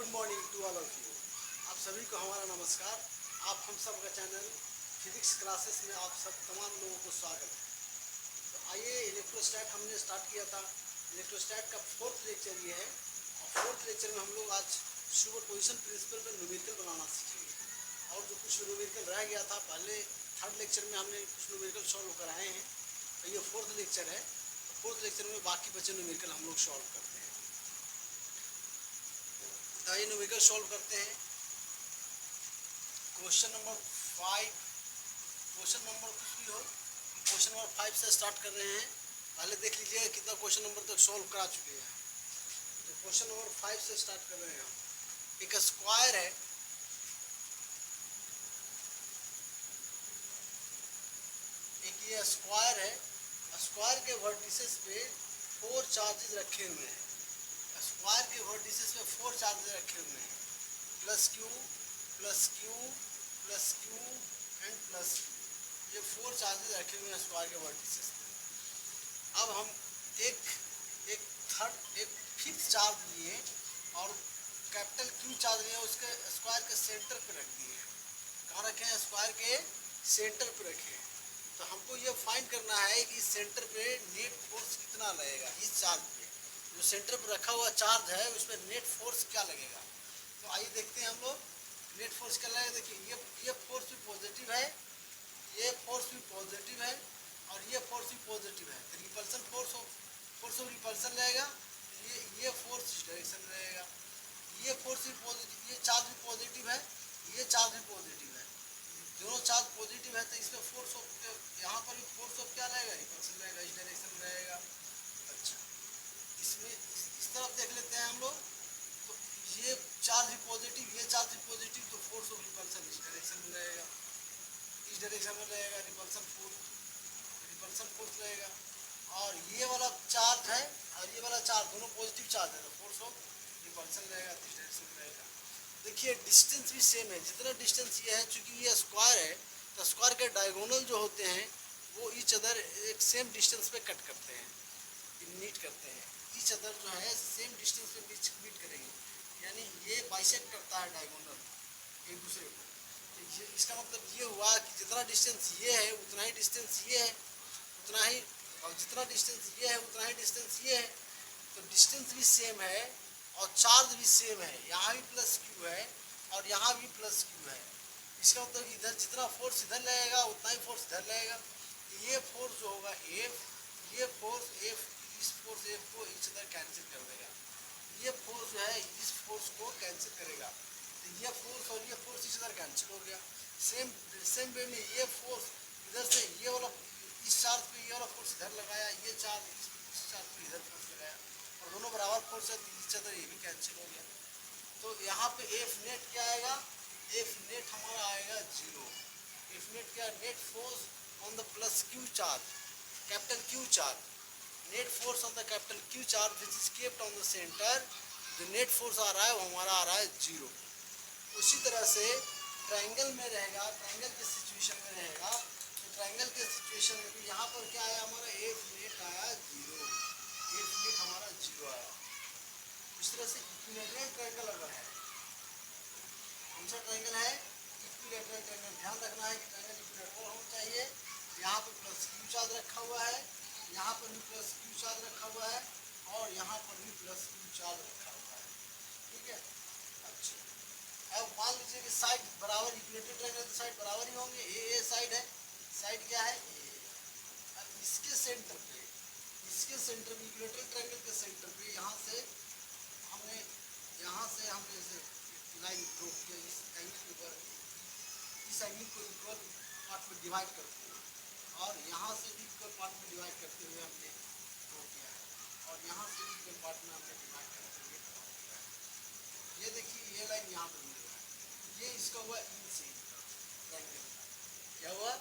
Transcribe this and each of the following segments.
Good morning to all of you. आप सभी को हमारा नमस्कार। आप हम सब का चैनल फिजिक्स क्लासेस में आप सब तमाम लोगों को स्वागत है। तो आइए, इलेक्ट्रोस्टैट हमने स्टार्ट किया था। इलेक्ट्रोस्टैट का फोर्थ लेक्चर ये है और फोर्थ लेक्चर में हम लोग आज सुपरपोजिशन प्रिंसिपल पर न्यूमेरिकल बनाना सीखेंगे। और जो कुछ न्यूमेरिकल रह गया था पहले थर्ड लेक्चर में हमने कुछ न्यूमेरिकल सॉल्व कराए हैं, तो ये फोर्थ लेक्चर है। तो फोर्थ लेक्चर में बाकी बचे न्यूमेरिकल हम लोग सॉल्व करते हैं। आइए न्यूमेरिकल सॉल्व करते हैं। क्वेश्चन नंबर 5, क्वेश्चन नंबर कुछ भी हो, हम क्वेश्चन नंबर 5 से स्टार्ट कर रहे हैं। पहले देख लीजिए कितना क्वेश्चन नंबर तक सॉल्व करा चुके हैं। तो क्वेश्चन नंबर 5 से स्टार्ट कर रहे हैं हम। एक स्क्वायर है, एक ये स्क्वायर है। स्क्वायर के वर्टिसेस पे 4 चार्जेस रखे हुए हैं। स्क्वायर के वर्टिसेस पे 4 चार्जेस रखे हुए हैं, plus Q plus Q plus Q and plus Q. ये 4 चार्जेस रखे हुए हैं स्क्वायर के वर्टिसेस पे। अब हम एक फिक्स चार्ज लिए और कैपिटल क्यू चार्ज लिए, उसके स्क्वायर के सेंटर पे रख दिए हैं। कहाँ रखे हैं? स्क्वायर के सेंटर पे रखे हैं। तो हमको ये फाइंड करना है कि इस सेंटर पे नेट फोर्स कितना लगेगा। इस चार्ज पे जो सेंटर पे रखा हुआ चार्ज है उस पर नेट फोर्स क्या लगेगा। तो आइए देखते हैं हम लोग नेट फोर्स क्या लगेगा। देखिए ये फोर्स भी पॉजिटिव है, ये फोर्स भी पॉजिटिव है और ये फोर्स भी पॉजिटिव है। तो रिपल्सन फोर्स ऑफ रिपल्सन रहेगा। ये फोर्स इस डायरेक्शन में रहेगा। ये फोर्स भी पॉजिटिव, ये चार्ज भी पॉजिटिव है, ये चार्ज भी पॉजिटिव है। दोनों चार्ज पॉजिटिव है तो इसमें फोर्स ऑफ, यहाँ पर भी फोर्स ऑफ क्या रहेगा? रिपल्सन रहेगा, इस डायरेक्शन में रहेगा। अच्छा, इसमें इस तरफ देख लेते हैं हम लोग। तो ये चार्ज भी पॉजिटिव, ये चार्ज भी पॉजिटिव, तो फोर्स ऑफ रिपल्सन इस डायरेक्शन में रहेगा, इस डायरेक्शन में रहेगा। रिपल्सन फोर्स रहेगा। और ये वाला चार्ज है और ये वाला चार्ज दोनों पॉजिटिव चार्ज है, तो फोर्स ऑफ रिपल्सन रहेगा, इस डायरेक्शन में रहेगा। देखिए डिस्टेंस भी सेम है। जितना डिस्टेंस ये है, चूंकि ये स्क्वायर है तो स्क्वायर के डायगोनल जो होते हैं वो ईच अदर एक सेम डिस्टेंस पे कट करते हैं, मीट करते हैं। ईच अदर जो है सेम डिस्टेंस पे मीट करेंगे, यानी ये बाइसेक्ट करता है डायगोनल एक दूसरे को। तो ये इसका मतलब ये हुआ कि जितना डिस्टेंस ये है उतना ही डिस्टेंस ये है, उतना ही, और जितना डिस्टेंस ये है उतना ही डिस्टेंस ये है। तो डिस्टेंस भी सेम है और चार्ज भी सेम है। यहाँ भी प्लस क्यू है और यहाँ भी प्लस क्यू है। इसका मतलब इधर जितना फोर्स इधर लगेगा उतना ही फोर्स इधर लगेगा। ये फोर्स जो होगा एफ, ये फोर्स एफ, इस फोर्स एफ को इस अदर कैंसिल कर देगा। ये फोर्स जो है इस फोर्स को कैंसिल करेगा। तो ये फोर्स और ये फोर्स इस अदर कैंसिल हो गया। सेम वे में ये फोर्स इधर से ये वाला, इस चार्ज पे ये वाला फोर्स इधर लगाया, ये चार्ज इस चार्ज पे इधर फोर्स लगाया और दोनों बराबर फोर्स है तो इस अदर ये भी कैंसिल हो गया। तो यहाँ पे एफ नेट क्या आएगा? एफ नेट हमारा आएगा 0। एफ नेट क्या? Net force on the plus q charge, capital Q charge. Net force on the capital Q charge which is kept on the centre, जो नेट फोर्स आ रहा है वो हमारा आ रहा है 0। उसी तरह से ट्रायंगल में रहेगा, ट्रायंगल के सिचुएशन में रहेगा। तो ट्रायंगल के सिचुएशन में भी यहाँ पर क्या आया हमारा? एफ नेट आया 0, एफ नेट हमारा 0 आया। इस तरह से इक्विलेटरल ट्रायंगल अगर है, कौन सा ट्रायंगल है? Equilateral triangle. ध्यान रखना है कि ट्रायंगल इक्विलेटरल होना चाहिए। यहाँ पर प्लस क्यू चार्ज रखा हुआ है, यहाँ पर भी प्लस क्यू चार्ज रखा हुआ है और यहाँ पर भी प्लस क्यू चार्ज रखा हुआ है। ठीक है। अच्छा, अब मान लीजिए कि साइड बराबर, इक्विलेटरल ट्रायंगल की साइड बराबर ही होंगे। ए साइड है, साइड क्या है? ए। अब इसके सेंटर पे, इक्विलेटरल ट्रायंगल के सेंटर पे यहाँ से हमने ऐसे लाइन ड्रॉ किया। इस एंगल के ऊपर, इस एंगल को इक्वल पार्ट में डिवाइड करते हुए, और यहाँ से भी इक्वल पार्ट में डिवाइड करते हुए हमने ड्रॉ किया है, और यहाँ से भी इक्वल पार्ट में हमने डिवाइड करते हुए ड्रॉ किया है। ये देखिए ये लाइन यहाँ पर मिल रहा है, ये इसका हुआ इन सेंटर ट्रायंगल का। क्या हुआ?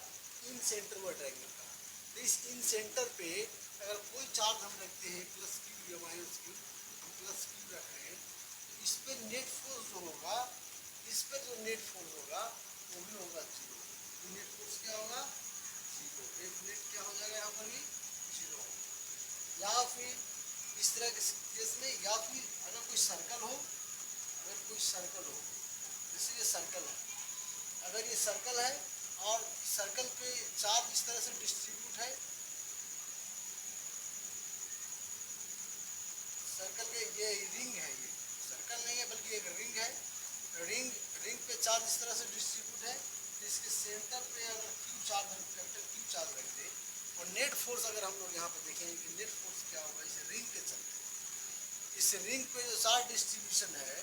इन सेंटर हुआ ट्रायंगल का। तो इस इन सेंटर पे अगर कोई चार्ज हम रखते हैं प्लस क्यू या माइनस क्यू, हम प्लस क्यू रख रहे हैं, तो इस पर नेट फोर्स जो होगा, इस पर जो नेट फोर्स होगा वो भी होगा 0। तो नेट फोर्स क्या होगा? 0। एफ नेट क्या हो जाएगा यहाँ पर भी? 0। या फिर इस तरह के केस में, या फिर अगर कोई सर्कल हो, अगर कोई सर्कल हो, जैसे ये सर्कल है, अगर ये सर्कल है और सर्कल पे चार्ज इस तरह से डिस्ट्रीब्यूट है, सर्कल के ये रिंग है, ये सर्कल नहीं है बल्कि एक रिंग है, रिंग रिंग पे चार्ज इस तरह से डिस्ट्रीब्यूट है, इसके सेंटर पे अगर क्यू चार्ज, हम कैपिटल क्यू चार्ज रख दें और नेट फोर्स अगर हम लोग यहाँ पे देखेंगे कि नेट फोर्स क्या होगा इस रिंग के चलते, इस रिंग पे जो चार्ज डिस्ट्रीब्यूशन है,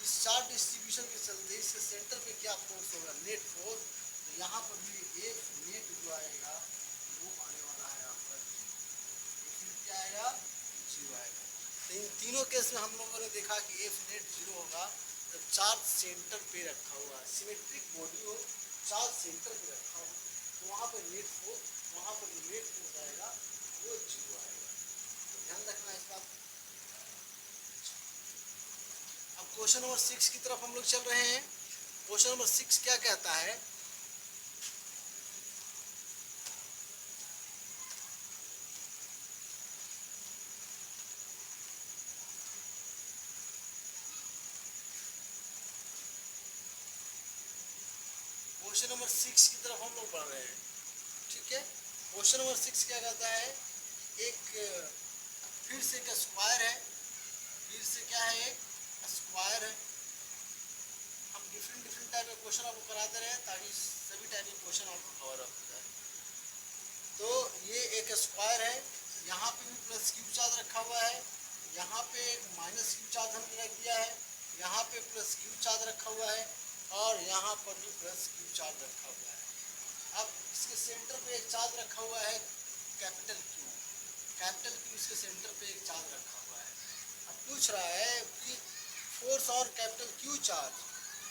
इस चार्ज डिस्ट्रीब्यूशन के चलते इसके सेंटर पे क्या फोर्स होगा, नेट फोर्स। तो यहाँ पर भी एफ नेट जो आएगा वो आने वाला है आपका क्या आएगा, जीरो आएगा। तो इन तीनों केस में हम लोगों ने देखा कि एफ नेट जीरो होगा जब चार्ज सेंटर पे रखा हुआ है, सिमेट्रिक बॉडी हो, चार्ज सेंटर पे रखा हो, तो वहाँ पर नेट फोर्स, वहाँ पर नेट फोर्स आएगा वो जीरो आएगा। तो ध्यान रखना इस बात। अब क्वेश्चन नंबर 6 की तरफ हम लोग चल रहे हैं। क्वेश्चन नंबर 6 क्या कहता है, क्वेश्चन नंबर 6 की तरफ हम लोग बढ़ रहे हैं, ठीक है। क्वेश्चन नंबर 6 क्या कहता है, एक फिर से एक स्क्वायर है, फिर से क्या है, एक स्क्वायर है। हम डिफरेंट टाइप के क्वेश्चन आपको कराते रहे ताकि सभी टाइप के क्वेश्चन आपको कवर अप हो जाए। तो ये एक स्क्वायर है, यहाँ पे भी प्लस क्यू चार्ज रखा हुआ है, यहाँ पे माइनस क्यू चार्ज हमने रख दिया है, यहाँ पे प्लस क्यू चार्ज रखा हुआ है और यहाँ पर भी प्लस क्यू चार्ज रखा हुआ है। अब इसके सेंटर पे एक चार्ज रखा हुआ है कैपिटल क्यू, कैपिटल क्यू इसके सेंटर पे एक चार्ज रखा हुआ है। अब पूछ रहा है कि force on capital Q charge,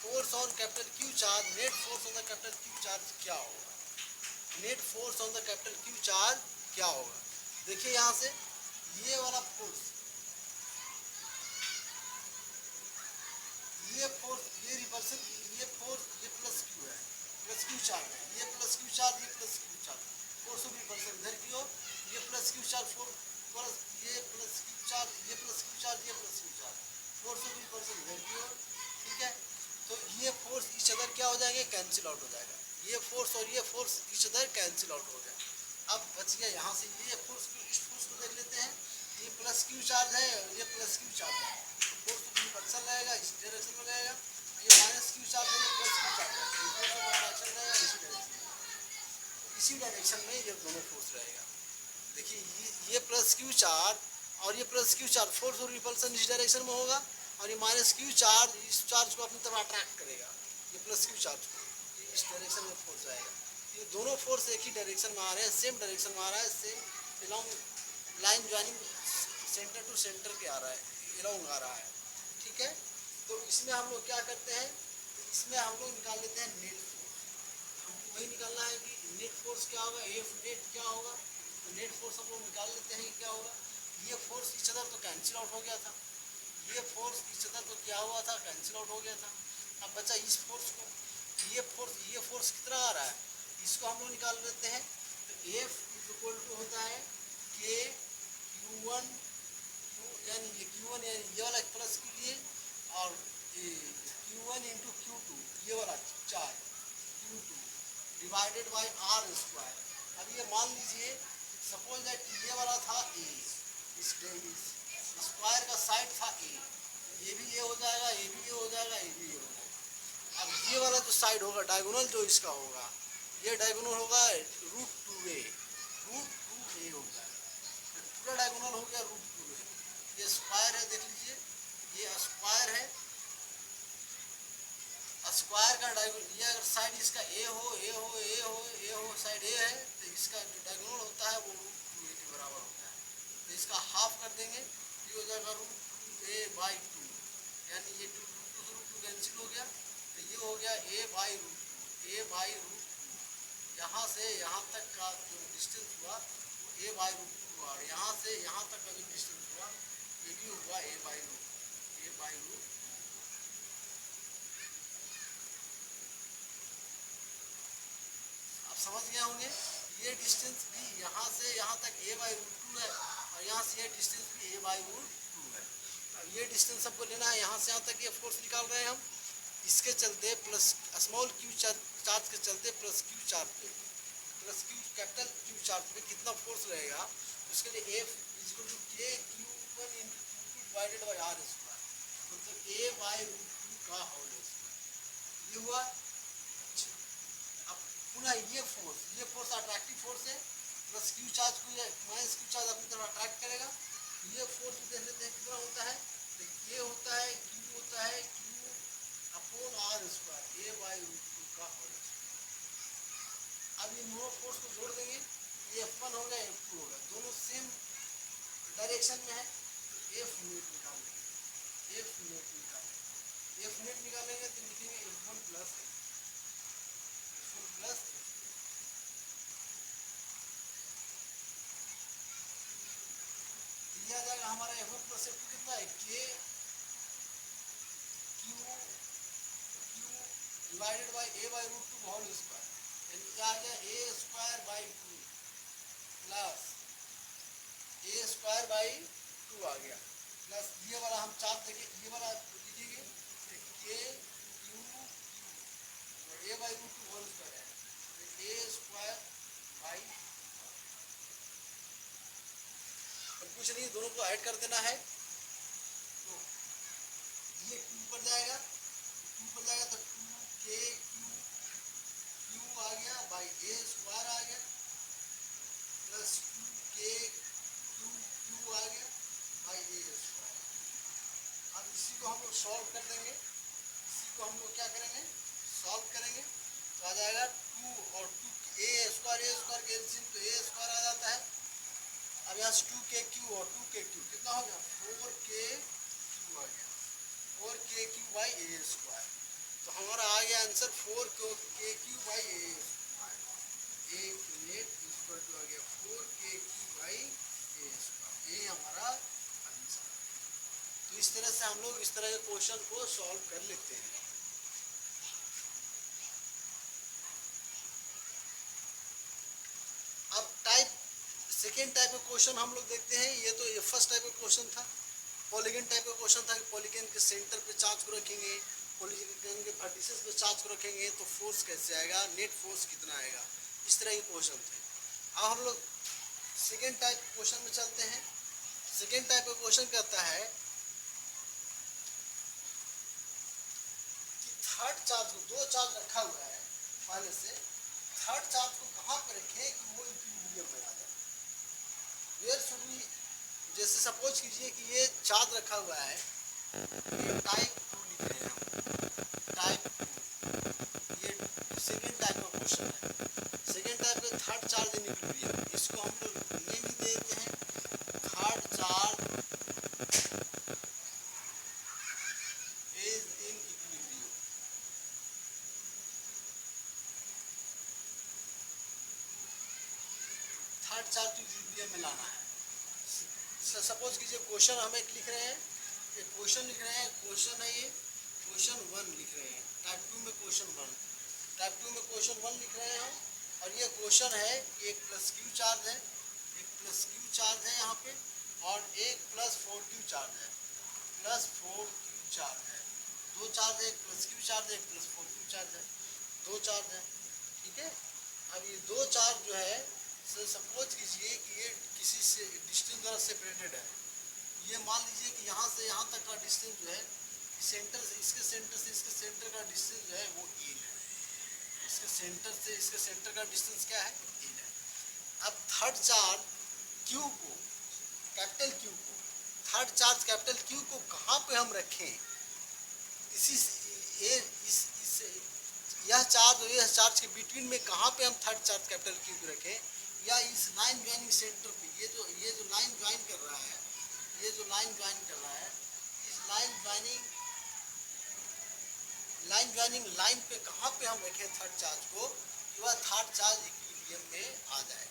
force on capital Q charge, net force on the capital Q charge क्या होगा, net force on the capital Q charge क्या होगा। देखिए यहाँ से ये वाला फोर्स, ये फोर्स, ये रिवर्सल, ये फोर्स, ये प्लस क्यू है, प्लस क्यू चार्ज है, ये प्लस क्यू चार्ज, ये plus q charge, force of reversal इधर की ओर, ये प्लस क्यू चार्ज, प्लस ये प्लस क्यू चार्ज, ये प्लस क्यू चार्ज, ये plus q charge, force of reversal इधर की ओर, ठीक है। तो ये फोर्स इच अदर क्या हो जाएंगे, कैंसिल आउट हो जाएगा, ये फोर्स और ये force each other cancel out हो गया। अब बच गया यहाँ से ये फोर्स, इस फोर्स को देख लेते हैं, ये प्लस क्यू चार्ज है और ये प्लस क्यू चार्ज है, फोर्स तो रिवर्सल रहेगा, इस डायरेक्शन में रहेगा, ये माइनस क्यू चार्ज है, ये प्लस क्यू चार्ज है, इसी डायरेक्शन में ये दोनों फोर्स रहेगा। देखिए ये प्लस क्यू चार्ज और ये प्लस क्यू चार्ज, फोर्स और रिपल्सन इस डायरेक्शन में होगा और ये माइनस क्यू चार्ज इस चार्ज को अपनी तरफ अट्रैक्ट करेगा, ये प्लस क्यू चार्ज को इस डायरेक्शन में फोर्स आएगा। ये दोनों फोर्स एक ही डायरेक्शन में आ रहे हैं, सेम डायरेक्शन में आ रहा है, same along line joining centre to centre के आ रहा है, अलोंग आ रहा है, ठीक है। तो इसमें हम लोग क्या करते हैं, इसमें हम लोग निकाल लेते हैं नेट फोर्स। हमको वही निकालना है कि नेट फोर्स क्या होगा, एफ नेट क्या होगा, तो नेट फोर्स हम लोग निकाल लेते हैं कि क्या होगा। ये फोर्स इच अदर तो कैंसिल आउट हो गया था, ये फोर्स इच अदर तो क्या हुआ था, कैंसिल आउट हो गया था। अब बचा इस फोर्स को, ये फोर्स कितना आ रहा है, इसको हम लोग निकाल लेते हैं। तो एफ इज इक्वल टू होता है के Q1, यानी ये Q1 यानी ये वाला प्लस के लिए, और Q1 इंटू Q2 ये वाला charge Q2 divided by r square. अब ये मान लीजिए सपोज दैट ये वाला था ए, इस स्क्वायर का साइड था ए, ये भी ये हो जाएगा, ये भी ये हो जाएगा, ये भी ये हो जाएगा। अब ये वाला जो साइड होगा डायगोनल जो इसका होगा, ये डायगोनल होगा √2a, √2a हो जाएगा, पूरा डायगोनल हो गया √2a। ये स्क्वायर है, देख लीजिए ये स्क्वायर है, स्क्वायर का डायगोनल, ये अगर साइड इसका ए हो, ए हो, ए हो, ए हो, साइड ए है तो इसका जो डायगोनल होता है वो √2a के बराबर होता है। तो इसका हाफ कर देंगे, ये हो जाएगा √2a/2, यानी ये 2 से √2 कैंसिल हो गया, तो ये हो गया a/√2, a/√2। यहाँ से यहाँ तक का जो डिस्टेंस हुआ वो a/√2 हुआ, और यहाँ से यहाँ तक का जो डिस्टेंस हुआ ये भी हुआ a/√2। आप समझ गए होंगे, ये डिस्टेंस भी यहाँ से यहाँ तक a/√2 है और यहाँ से ये डिस्टेंस भी a/√2 है। अब ये डिस्टेंस हमको लेना है, यहाँ से यहाँ तक ये फोर्स निकाल रहे हैं हम, इसके चलते प्लस स्मॉल क्यू चार्ज के चलते प्लस क्यू चार्ज पे, plus q capital Q charge पे कितना फोर्स रहेगा, उसके लिए F इक्वल टू के q one into q divided by r square, मतलब ए बाई रूट टू का होल स्क्वायर। ये हुआ। अब पुनः ये फोर्स अट्रैक्टिव फोर्स है, प्लस क्यू चार्ज को माइनस क्यू चार्ज अपनी तरफ अट्रैक्ट करेगा। ये फोर्स देख लेते हैं कितना होता है, तो ये होता है क्यू होता है q upon r square a by root two का होल स्क्वायर। अब ये दोनों फोर्स को जोड़ देंगे, ये F1 होगा F2 होगा, दोनों सेम डायरेक्शन में है, तो F नेट निकालेंगे, F नेट निकालेंगे, F नेट निकालेंगे तो लिखेंगे F1 प्लस F1 प्लस दिया जाएगा हमारा F1 प्लस F2 कितना है, K Q divided by A by root two whole square, यानी क्या आ गया A square by two plus A square by two आ गया, प्लस ये वाला हम चार्ज देंगे, ये वाला लिखेंगे के q a by root two whole square है, ए स्क्वायर बाई, कुछ नहीं, दोनों को ऐड कर देना है, तो ये टू पर जाएगा, तो टू के क्यू आ गया बाई ए स्क्वायर आ गया, प्लस टू के क्यू आ गया बाई ए स्क्वायर। अब इसी को हम लोग सॉल्व कर देंगे, इसी को हम लोग क्या करेंगे, सॉल्व करेंगे, तो आ जाएगा टू और टू ए स्क्वायर के एलसीएम तो ए स्क्वायर आ जाता है। अब यहाँ से 2kq और 2kq कितना हो गया, 4kq आ गया, 4kq बाई ए स्क्वायर, तो हमारा आ गया answer 4kq by A square, एक नेट इक्वल टू आ गया 4kq बाई ए स्क्वायर, ये हमारा आंसर। तो इस तरह से हम लोग इस तरह के क्वेश्चन को सॉल्व कर लेते हैं। अब सेकेंड टाइप का क्वेश्चन हम लोग देखते हैं। ये तो ये फर्स्ट टाइप का क्वेश्चन था, पॉलीगन टाइप का क्वेश्चन था कि पॉलीगन के सेंटर पे चार्ज को रखेंगे, पॉलीगन के वर्टिसेस पे चार्ज को रखेंगे तो फोर्स कैसे आएगा, नेट फोर्स कितना आएगा, इस तरह के क्वेश्चन थे। अब हम लोग सेकेंड टाइप क्वेश्चन में चलते हैं। सेकेंड टाइप का क्वेश्चन कहता है कि थर्ड चार्ज को, दो चार्ज रखा हुआ है पहले से, थर्ड चार्ज को कहाँ पर रखें कि वो इक्विलिब्रियम में आ जाए। वेयर शुड वी, जैसे सपोज कीजिए कि ये चार्ज रखा हुआ है, ये टाइप 2 लिख रहे हैं हम, टाइप 2, ये सेकेंड टाइप का क्वेश्चन है। सेकेंड टाइप का थर्ड चार्ज इन इक्विलिब्रियम, इसको हम लोग नेम ही देते हैं third charge is in equilibrium. Third charge equilibrium में लाना है। सपोज कीजिए क्वेश्चन हम एक लिख रहे हैं, एक क्वेश्चन लिख रहे हैं, क्वेश्चन है ये क्वेश्चन 1 लिख रहे हैं, टाइप 2 में क्वेश्चन 1, टाइप 2 में क्वेश्चन 1 लिख रहे हैं और ये क्वेश्चन है कि एक प्लस क्यू चार्ज है, एक प्लस क्यू चार्ज है यहाँ पे, और एक प्लस 4q चार्ज है, प्लस 4q चार्ज है, दो चार्ज है, एक प्लस क्यू चार्ज है, एक प्लस 4q चार्ज है, दो चार्ज है, ठीक है। अब ये दो चार्ज जो है, सपोज कीजिए कि ये किसी से डिस्टेंस द्वारा सेपरेटेड है, ये मान लीजिए कि यहाँ से यहाँ तक का डिस्टेंस जो है, सेंटर से इसके सेंटर का डिस्टेंस जो है वो ए है, इसके सेंटर से इसके सेंटर का डिस्टेंस क्या है, ए है। अब थर्ड चार्ज क्यू को, कैपिटल क्यू को, थर्ड चार्ज कैपिटल क्यू को कहाँ पे हम रखें, यह चार्ज और यह चार्ज के बिटवीन में कहाँ पे हम थर्ड चार्ज कैपिटल क्यू को रखें, या इस लाइन ज्वाइनिंग सेंटर पे, ये जो लाइन ज्वाइन कर रहा है, ये जो लाइन ज्वाइन कर रहा है, इस लाइन ज्वाइनिंग लाइन पे कहाँ पे हम रखें थर्ड चार्ज को, वह थर्ड चार्ज इक्विलिब्रियम में आ जाए।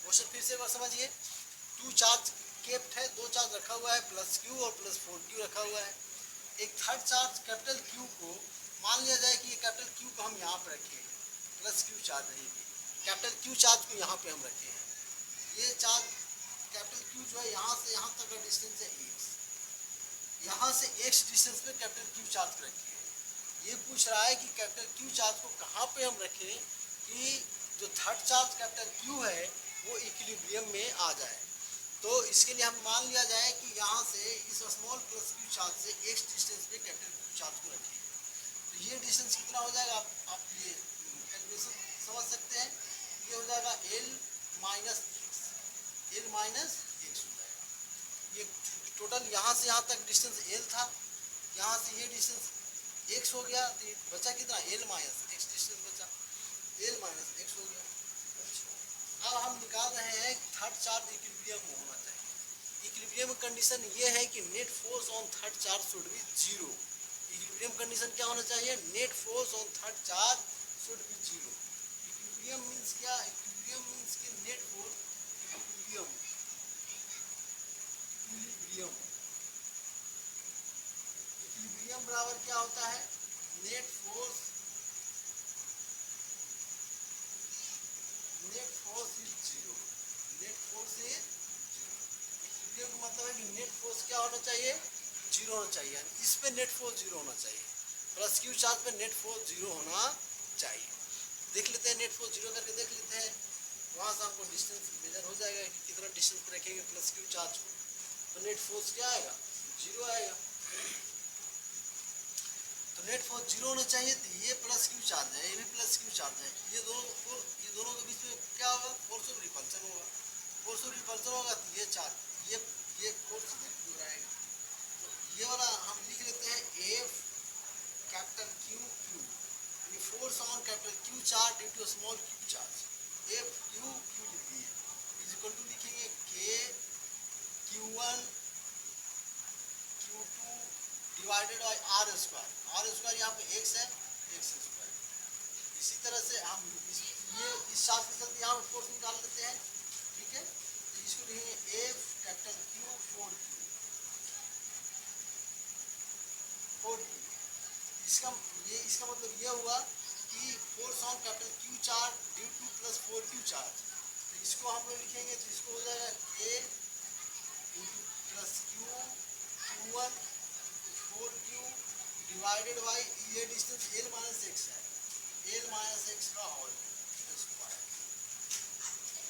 क्वेश्चन फिर से एक बार समझिए, टू चार्ज केप्ट है, दो चार्ज रखा हुआ है, प्लस क्यू और प्लस 4q रखा हुआ है। एक थर्ड चार्ज कैपिटल क्यू को मान लिया जाए कि ये कैपिटल क्यू को हम यहाँ पर रखे हैं, प्लस क्यू चार्ज है, कैपिटल क्यू चार्ज को यहाँ पे हम रखे हैं, ये चार्ज कैपिटल क्यू जो है यहाँ से यहाँ तक का डिस्टेंस है x, यहाँ यहाँ से x डिस्टेंस पे कैपिटल क्यू चार्ज रखिए। ये पूछ रहा है कि कैपिटल क्यू चार्ज को कहाँ पे हम रखें कि जो थर्ड चार्ज कैपिटल क्यू है वो इक्विलिब्रियम में आ जाए। तो इसके लिए हम मान लिया जाए कि यहाँ से इस स्मॉल प्लस क्यू चार्ज से x डिस्टेंस पे कैपिटल क्यू चार्ज को रखिए। तो ये डिस्टेंस कितना हो जाएगा, आप ये कैलकुलेशन समझ सकते हैं। ये हो जाएगा L माइनस एक्स हो जाएगा। ये टोटल यहाँ से यहाँ तक डिस्टेंस L था, यहाँ से ये डिस्टेंस x हो गया, तो बचा कितना L माइनस एक्स डिस्टेंस बचा, L माइनस एक्स हो गया। अब हम निकाल रहे हैं थर्ड चार्ज इक्विलिब्रियम में होना चाहिए। इक्विलिब्रियम कंडीशन ये है कि net force on third charge should be zero. Equilibrium condition क्या होना चाहिए, net force on third charge should be zero. Equilibrium means क्या, इक्विलिब्रियम मींस कि नेट फोर्स इक्विलिब्रियम इक्विलिब्रियम बराबर क्या होता है, net force is zero. Net force is zero. Equilibrium का मतलब है कि नेट फोर्स क्या होना चाहिए, जीरो होना चाहिए। यानी इस पे नेट फोर्स जीरो होना चाहिए, प्लस क्यू चार्ज पे नेट फोर्स जीरो होना चाहिए। देख लेते हैं, नेट फोर्स जीरो करके देख लेते हैं। वहाँ से हमको डिस्टेंस मेजर हो जाएगा कि कितना डिस्टेंस पे रखेंगे प्लस क्यू चार्ज को, तो नेट फोर्स क्या आएगा, जीरो आएगा। तो नेट फोर्स जीरो होना चाहिए। तो ये प्लस क्यू चार्ज है, ये भी प्लस क्यू चार्ज है, ये दोनों के बीच में क्या होगा, फोर्स ऑफ रिपल्सन होगा। फोर्स ऑफ रिपल्सन होगा तो ये चार्ज ये फोर्स दूर आएगा। तो ये वाला हम लिख लेते हैं एफ कैपिटल क्यू यानी force on capital Q charge due to small q charge. F q लिख दिए इज इक्वल टू लिखेंगे के Q1 Q2 divided by r square यहाँ पे x है, x स्क्वायर। इसी तरह से हम इस चार्ज के चलते यहाँ फोर्स निकाल लेते हैं, ठीक है। तो इसको लिखेंगे F कैपिटल Q 4Q। इसका मतलब ये हुआ कि force on capital Q charge due two plus 4Q charge. तो इसको हम लोग लिखेंगे, तो इसको हो जाएगा K plus Q1 4Q divided by ये डिस्टेंस L माइनस एक्स है, L माइनस एक्स का होल स्क्वायर।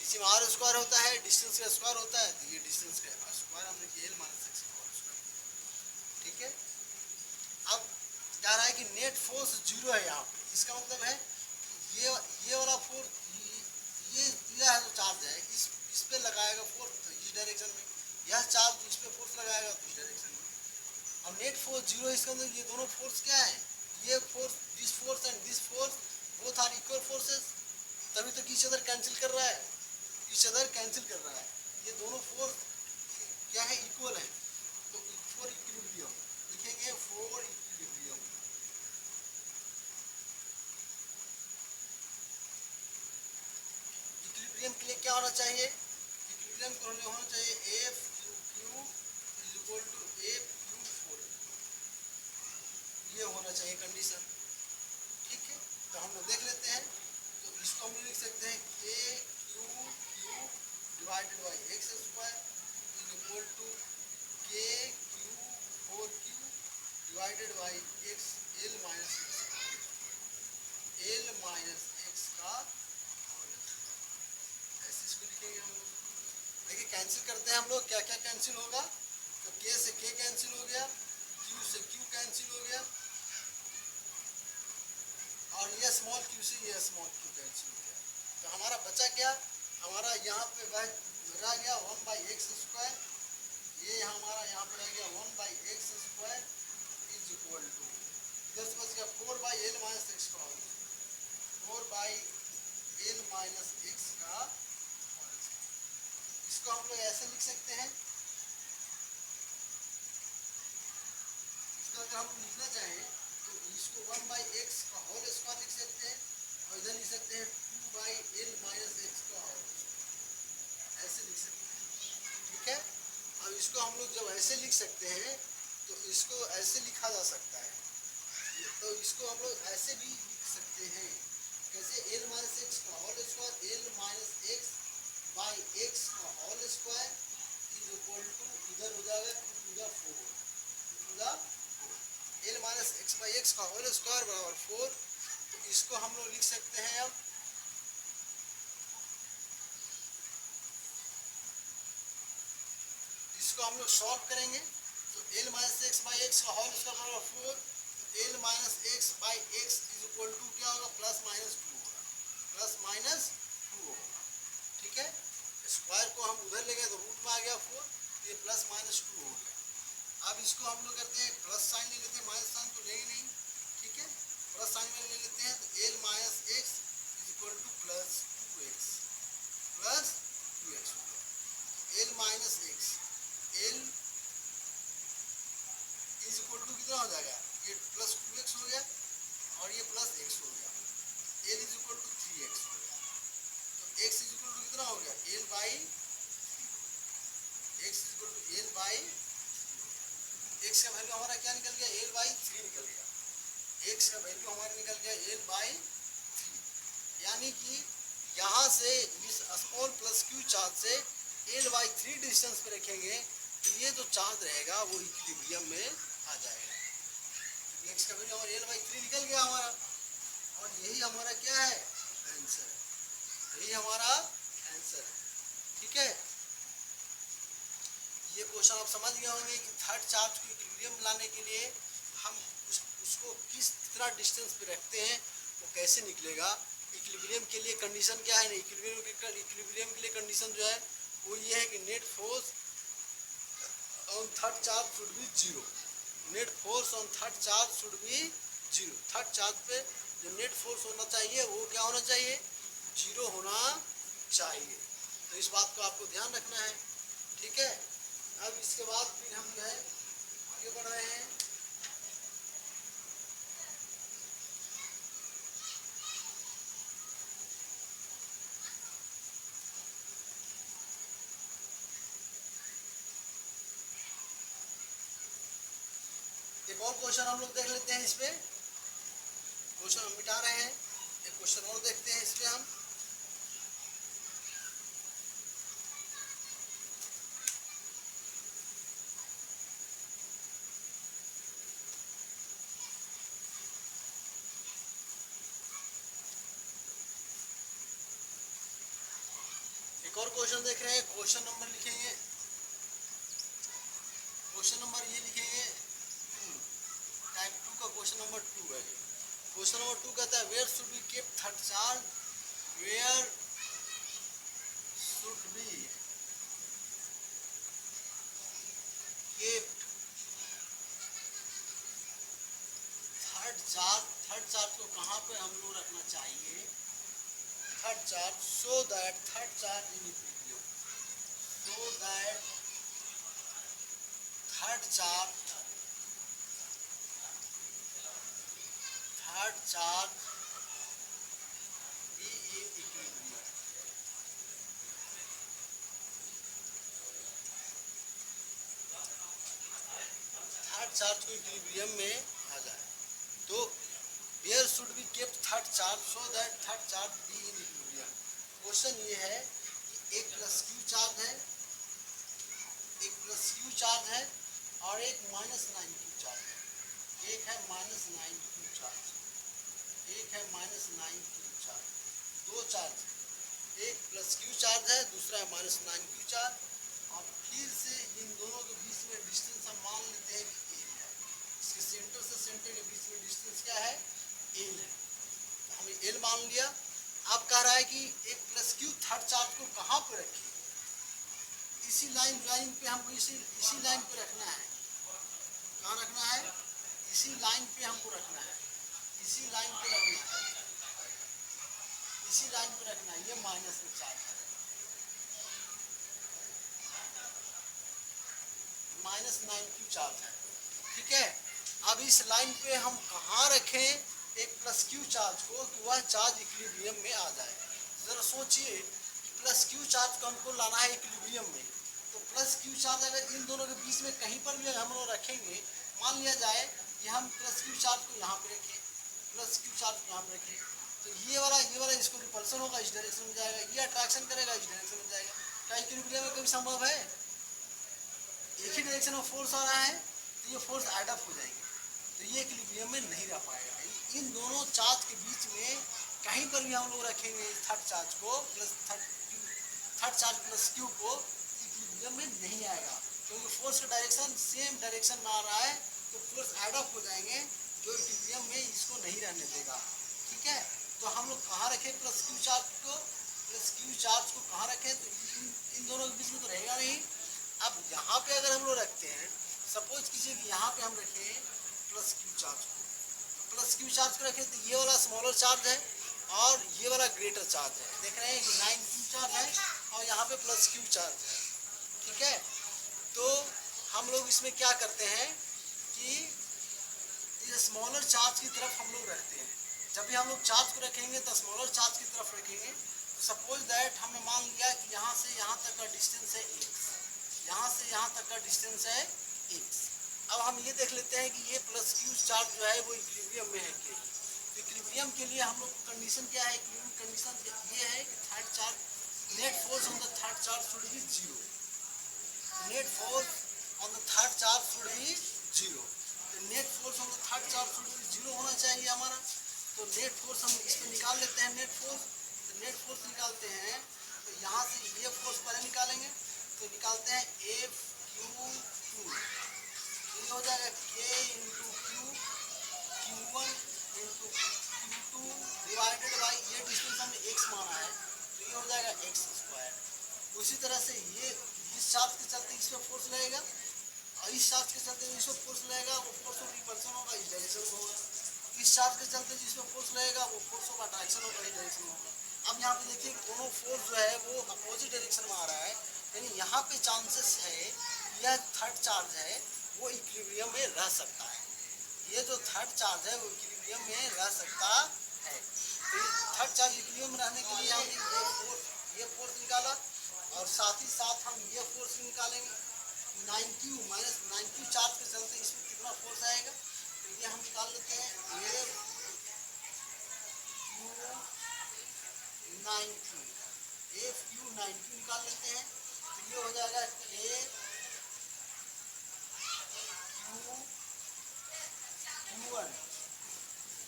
इसी में आर स्क्वायर होता है, डिस्टेंस का स्क्वायर होता है, तो ये डिस्टेंस का स्क्वायर हमने L माइनस एक्स का होल स्क्वायर, ठीक है। अब कह रहा है कि नेट फोर्स जीरो है यहाँ पे, इसका मतलब है ये वाला फोर्स ये है जो चार्ज है इस पे लगाएगा फोर्स तो इस डायरेक्शन में, यह चार्ज इस पे फोर्स लगाएगा तो इस डायरेक्शन में। अब नेट फोर्स जीरो है, इसके अंदर ये दोनों फोर्स क्या है, ये force this force and this force both are equal forces, तभी तो ईच अदर कैंसिल कर रहा है, ये दोनों फोर्स क्या है, इक्वल है। तो फॉर इक्विलिब्रियम लिखेंगे, फॉर इक्विलिब्रियम के लिए क्या होना चाहिए, इक्विलिब्रियम को होना चाहिए f q is equal to f q 4, ये होना चाहिए कंडीशन, ठीक है। तो हम लोग देख लेते हैं, तो इसको हम लिख सकते हैं K Q divided by X square is equal to के Q 4Q divided by X L minus X का, ऐसे इसको लिखेंगे हम लोग। देखिए कैंसिल करते हैं हम लोग, क्या क्या कैंसिल होगा, तो K से K कैंसिल हो गया, Q से Q कैंसिल हो गया, और ये स्मॉल q से ये स्मॉल q कैंसिल हो गया। तो हमारा बचा क्या, हमारा यहाँ पे रह गया 1/x², ये हमारा यहाँ पे रह गया 1/x² इज इक्वल टू, इधर से बच गया 4/L माइनस एक्स का होल, 4/L माइनस एक्स का होल। इसको हम लोग ऐसे लिख सकते हैं, इसका अगर हम लिखना चाहें तो इसको 1/x का होल स्क्वायर लिख सकते हैं, और इधर लिख सकते हैं 2/L माइनस एक्स का होल, ऐसे लिख सकते हैं, ठीक है। अब इसको हम लोग जब ऐसे लिख सकते हैं तो इसको ऐसे लिखा जा सकता है, तो इसको हम लोग ऐसे भी लिख सकते हैं, कैसे, L माइनस एक्स का whole square, L minus x by x का whole square is equal to, इधर हो जाएगा 2 to the 4 बाई एक्स का होल स्क्वायर बराबर 4। तो इसको हम लोग लिख सकते हैं अब, इसको हम लोग सॉल्व करेंगे तो l minus x by x का होल स्क्वायर बराबर 4। L minus x by x is equal to क्या होगा, प्लस माइनस 2 होगा, प्लस माइनस 2 होगा। ठीक है, स्क्वायर को हम उधर ले गए तो रूट में आ गया 4, ये प्लस माइनस 2 हो गया। अब इसको हम लोग करते हैं प्लस साइन ले लेते हैं, माइनस साइन तो लेंगे नहीं। ठीक है, प्लस साइन में ले लेते हैं तो l minus x is equal to plus 2x, plus 2x हो गया। L minus x, l is equal to कितना हो जाएगा, ये प्लस 2x हो गया और ये प्लस x हो गया। L is equal to 3x हो गया। तो x इज इक्वल टू कितना हो गया, l by, x is equal to l by, x का वैल्यू हमारा क्या निकल गया, एल बाई 3 निकल गया। x का वैल्यू हमारा निकल गया एल बाई 3, यानी कि यहाँ से इस स्मॉल प्लस क्यू चार्ज से एल बाई 3 डिस्टेंस पे रखेंगे तो ये जो चार्ज रहेगा वो इक्विलिब्रियम में आ जाएगा। x का वैल्यू हमारा एल बाई 3 निकल गया हमारा, और यही हमारा क्या है, आंसर है, यही हमारा आंसर है। ठीक है, ये क्वेश्चन आप समझ गए होंगे कि थर्ड चार्ज को इक्विलिब्रियम लाने के लिए हम उसको कितना डिस्टेंस पे रखते हैं वो कैसे निकलेगा। इक्विलिब्रियम के लिए कंडीशन क्या है, इक्विलिब्रियम के लिए कंडीशन जो है वो ये है कि net force on third charge should B 0। Net force on third charge should B 0। Third charge पे जो नेट फोर्स होना चाहिए वो क्या होना चाहिए, 0 होना चाहिए। तो इस बात को आपको ध्यान रखना है। ठीक है, अब इसके बाद फिर हम जो है आगे बढ़ रहे हैं। एक और क्वेश्चन हम लोग देख लेते हैं। इस पे क्वेश्चन हम मिटा रहे हैं, एक क्वेश्चन और देखते हैं इस पे हम। एक और क्वेश्चन देख रहे हैं, क्वेश्चन नंबर लिखेंगे, क्वेश्चन नंबर ये लिखेंगे टाइप 2 का क्वेश्चन नंबर 2 है। क्वेश्चन नंबर 2 कहता है where should be keep third charge, where should be keep third charge को कहाँ पे हम लोग रखना चाहिए, third charge, so that third charge in equilibrium, so that third charge be in equilibrium. Third charge को इक्विलिब्रियम में आ जाए तो where should be kept third charge so that third charge be in equilibrium. Question ये है कि एक plus q charge है, एक प्लस क्यू चार्ज है और एक माइनस 9 क्यू चार्ज है। एक है माइनस 9 क्यू चार्ज, एक है माइनस 9 क्यू चार्ज, दो चार्ज है, एक प्लस क्यू चार्ज है, दूसरा है माइनस 9 क्यू चार्ज। और फिर से इन दोनों के बीच में डिस्टेंस हम मान लेते हैं कि एल है। इसके सेंटर से सेंटर के बीच में डिस्टेंस क्या है, एल है। तो हमने एल मान लिया। अब कह रहा है कि एक प्लस क्यू थर्ड चार्ज को कहाँ पर रखें, इसी लाइन पे हमको इसी लाइन पे रखना है। कहाँ रखना है, इसी लाइन पे हमको रखना है, इसी लाइन पे रखना है, इसी लाइन पे रखना है। ये माइनस में चार्ज है, माइनस 9 क्यू चार्ज है। ठीक है, अब इस लाइन पे हम कहाँ रखें एक प्लस क्यू चार्ज को कि वह चार्ज इक्विलिब्रियम में आ जाए। जरा सोचिए कि प्लस क्यू चार्ज को हमको लाना है इक्विलिब्रियम में, तो प्लस क्यू चार्ज अगर इन दोनों के बीच में कहीं पर भी हम लोग रखेंगे, मान लिया जाए कि हम प्लस क्यू चार्ज को यहाँ पे रखें, प्लस क्यू चार्ज को यहाँ पे रखें, तो ये वाला इसको रिपल्सन होगा, इस डायरेक्शन में जाएगा, ये अट्रैक्शन करेगा, इस डायरेक्शन में जाएगा। क्या इक्विलिब्रियम में कभी संभव है एक ही डायरेक्शन में फोर्स आ रहा है तो ये फोर्स ऐड अप हो जाएंगे। तो ये इक्विलिब्रियम में नहीं रह पाएगा। इन दोनों चार्ज के बीच में कहीं पर भी हम लोग रखेंगे थर्ड चार्ज को plus third charge plus Q को, इक्विलिब्रियम में नहीं आएगा, क्योंकि फोर्स का डायरेक्शन सेम डायरेक्शन में आ रहा है, तो फोर्स एड अप हो जाएंगे जो इक्विलिब्रियम में इसको नहीं रहने देगा। ठीक है, तो हम लोग कहाँ रखें प्लस क्यू चार्ज को, प्लस क्यू चार्ज को कहाँ रखें, तो इन दोनों के बीच में तो रहेगा नहीं। अब यहाँ पे अगर हम लोग रखते हैं, सपोज कीजिए कि यहाँ पे हम रखें प्लस क्यू चार्ज को, प्लस क्यू चार्ज को रखें तो ये वाला स्मॉलर चार्ज है और ये वाला ग्रेटर चार्ज है, देख रहे हैं कि 9 क्यू चार्ज है और यहाँ पे प्लस क्यू चार्ज है। ठीक है, तो हम लोग इसमें क्या करते हैं कि ये स्मॉलर चार्ज की तरफ हम लोग रखते हैं। जब भी हम लोग चार्ज को रखेंगे तो स्मॉलर चार्ज की तरफ रखेंगे। तो सपोज दैट हमने मान लिया कि यहाँ से यहाँ तक का डिस्टेंस है x, यहाँ से यहाँ तक का डिस्टेंस है x। अब हम ये देख लेते हैं कि ये प्लस क्यू चार्ज जो है वो इक्विलिब्रियम में है कि नहीं। तो इक्विलिब्रियम के लिए हम लोग को कंडीशन क्या है, इक्विलिब्रियम कंडीशन ये है कि third charge net force on the third charge should be zero, net force on the third charge should be zero. Net force on the third charge should be zero होना चाहिए हमारा। तो net force हम इस पर निकाल लेते हैं, नेट फोर्स। तो नेट फोर्स निकालते हैं तो यहाँ से ये फोर्स पहले निकालेंगे, तो निकालते हैं एफ क्यू क्यू, ये हो जाएगा के into Q, Q1 into Q2 divided by ये डिस्टेंस हमने x माना है, तो ये हो जाएगा x स्क्वायर। उसी तरह से ये इस चार्ज के चलते इस पर फोर्स लगेगा और इस चार्ज के चलते इस पर फोर्स लगेगा, वो फोर्स ऑफ रिपल्सन होगा, इस डायरेक्शन में होगा। इस चार्ज के चलते जिस पर फोर्स लगेगा वो फोर्स ऑफ अट्रैक्शन होगा, इस डायरेक्शन में होगा। अब यहाँ पे देखिए दोनों फोर्स जो है वो अपोजिट डायरेक्शन में आ रहा है, यानी यहाँ पे चांसेस है यह थर्ड चार्ज है वो इक्विलिब्रियम में रह सकता है। ये जो थर्ड चार्ज है वो इक्विलिब्रियम में रह सकता है। तो थर्ड चार्ज इक्विलिब्रियम में रहने के लिए हमने ये फोर्स निकाला और साथ ही साथ हम ये फोर्स निकालेंगे 9Q माइनस 9Q चार्ज के चलते इसमें कितना फोर्स आएगा, तो ये हम निकाल लेते हैं F Q 9Q, F Q 9Q निकाल लेते हैं। तो ये हो जाएगा K Q1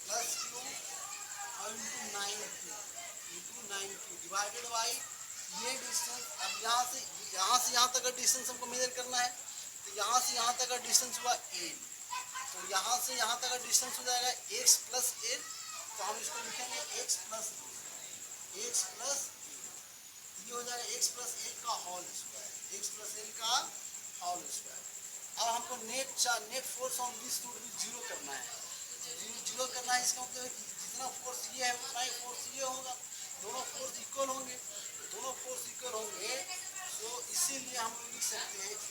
प्लस Q और इंटू 9Q डिवाइडेड बाई ये डिस्टेंस। अब यहाँ से यहाँ तक का डिस्टेंस हमको मेजर करना है, तो यहाँ से यहाँ तक का डिस्टेंस हुआ a, तो यहाँ से यहाँ तक का डिस्टेंस हो जाएगा x प्लस a, तो हम इसको लिखेंगे x प्लस a, ये हो जाएगा x प्लस a का whole square, x plus a का होल स्क्वायर। अब हमको net force on this should be zero करना है, जीरो करना है। इसका मतलब है कि जितना फोर्स ये है उतना ही फोर्स ये होगा, दोनों फोर्स इक्वल होंगे, दोनों फोर्स इक्वल होंगे, तो इसीलिए हम लोग लिख सकते हैं f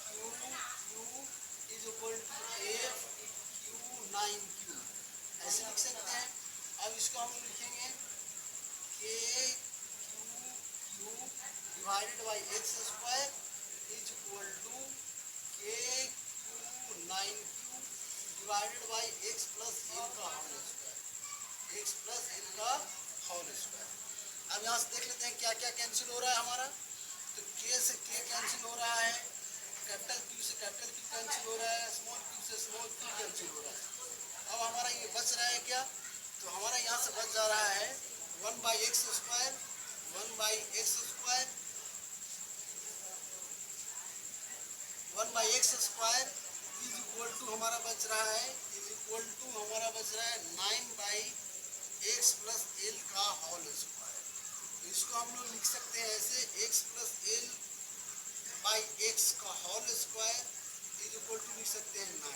q q is equal to f q 9Q, ऐसे लिख सकते हैं। अब इसको हम लोग लिखेंगे के Q Q divided by X square is equal to के Q 9Q divided by X plus L का whole square, X plus L का होल स्क्वायर। अब यहाँ से देख लेते हैं क्या क्या कैंसिल हो रहा है हमारा। तो के से के कैंसिल हो रहा है, कैपिटल क्यू से कैपिटल क्यू कैंसिल हो रहा है, स्मॉल क्यू से स्मॉल क्यू कैंसिल हो रहा है। अब हमारा ये बच रहा है क्या, तो हमारा यहाँ से बच जा रहा है 1/x square, 1/x square, 1/x square is equal to हमारा बच रहा है, इज इक्वल टू हमारा बच रहा है 9/x प्लस एल का होल स्क्वायर। तो इसको हम लोग लिख सकते हैं ऐसे x plus L by x का whole square is equal to लिख सकते हैं 9,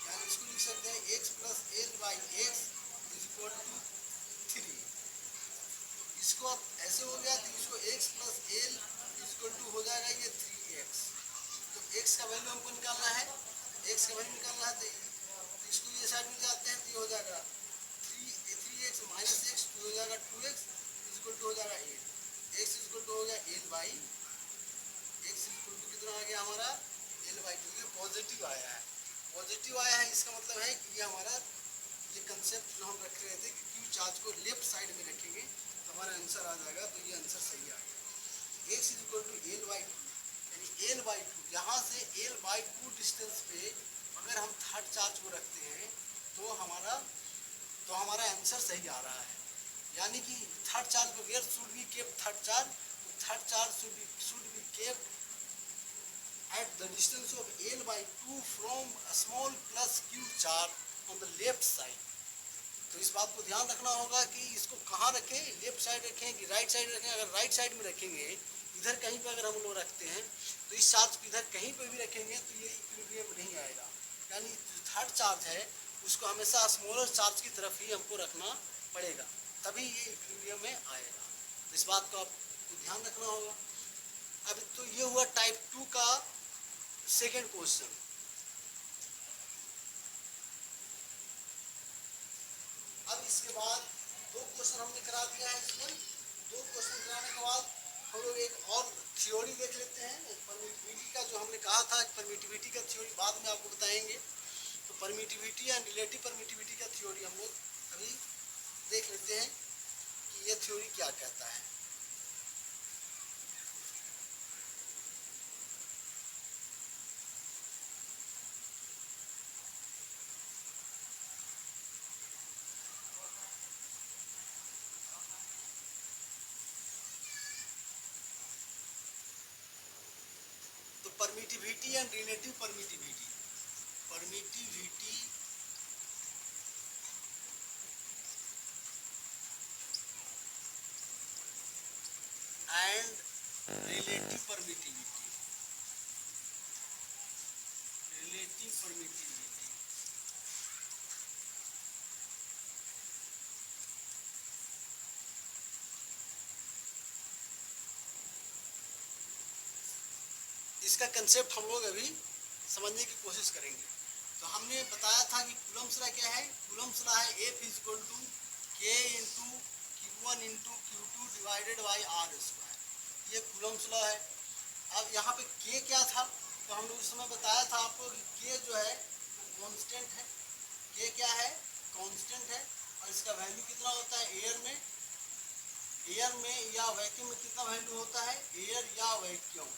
यानी इसको लिख सकते हैं x plus L by x is equal to 3। इसको अब ऐसे हो गया तो इसको x plus l is equal to हो जाएगा ये 3x। तो x का वैल्यू हमको निकालना है, x का वैल्यू निकालना है तो इसको ये साइड में जाते हैं तो ये हो जाएगा 3x माइनस x, तो हो जाएगा 2x इज इक्वल टू हो जाएगा 8, x इज इक्वल टू हो गया l by x is equal to कितना आ गया हमारा l/2। ये पॉजिटिव आया है, पॉजिटिव आया है, इसका मतलब है कि ये हमारा ये कंसेप्ट जो हम रख रहे थे कि क्यू चार्ज को लेफ्ट साइड में रखेंगे तो हमारा आंसर आ जाएगा, तो ये आंसर सही आ गया। x is equal to l/2, यानी l/2 यहाँ से l/2 डिस्टेंस पे अगर हम थर्ड चार्ज को रखते हैं तो हमारा आंसर सही आ रहा है। यानी कि थर्ड चार्ज को where should be kept third charge, third charge should be kept at the distance of L by 2 from a small plus Q charge on the left side। तो इस बात को ध्यान रखना होगा कि इसको कहाँ रखें, लेफ्ट साइड रखें कि राइट साइड रखें। अगर राइट साइड में रखेंगे, इधर कहीं पर अगर हम लोग रखते हैं तो इस चार्ज को इधर कहीं पर भी रखेंगे तो ये इक्विलिब्रियम नहीं आएगा। यानी जो थर्ड चार्ज है उसको हमेशा स्मॉलर चार्ज की तरफ ही हमको रखना पड़ेगा, तभी ये इक्विलिब्रियम में आएगा। तो इस बात को आपको ध्यान रखना होगा। अब तो ये हुआ टाइप 2 का सेकेंड क्वेश्चन। अब इसके बाद दो क्वेश्चन हमने करा दिया है। इसमें दो क्वेश्चन कराने के बाद हम लोग एक और थ्योरी देख लेते हैं परमिटिविटी का। जो हमने कहा था परमिटिविटी का थ्योरी बाद में आपको बताएंगे, तो परमिटिविटी एंड रिलेटिव परमिटिविटी का थ्योरी हम लोग अभी देख लेते हैं कि ये थ्योरी क्या कहता है। Permittivity and relative permittivity, permittivity and relative permittivity, relative permittivity. इसका कंसेप्ट हम लोग अभी समझने की कोशिश करेंगे। तो हमने बताया था कि कूलम्ब्स लॉ क्या है। कूलम्ब्स लॉ है F = K × Q1 × Q2 divided by R²। ये कूलम्ब्स लॉ है। अब यहाँ पे K क्या था, तो हम लोग उस समय बताया था आपको कि K जो है कांस्टेंट है। K क्या है, कांस्टेंट है। और इसका वैल्यू कितना होता है एयर में, एयर में या वैक्यूम में कितना वैल्यू होता है, एयर या वैक्यूम,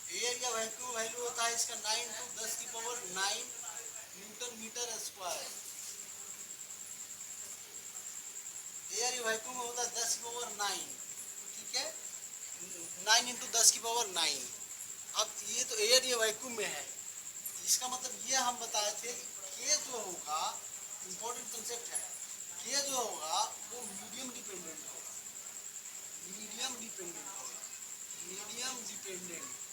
एयर या वैक्यूम वैल्यू होता है इसका 9 × 10⁹ न्यूटन मीटर स्क्वायर। एयर या वैक्यूम में होता है 10⁹, ठीक है, 9 × 10⁹। अब ये तो एयर या वैक्यूम में है, इसका मतलब ये हम बताए थे कि K जो होगा, इंपॉर्टेंट कंसेप्ट है, K जो होगा वो मीडियम डिपेंडेंट होगा, मीडियम डिपेंडेंट होगा, मीडियम डिपेंडेंट।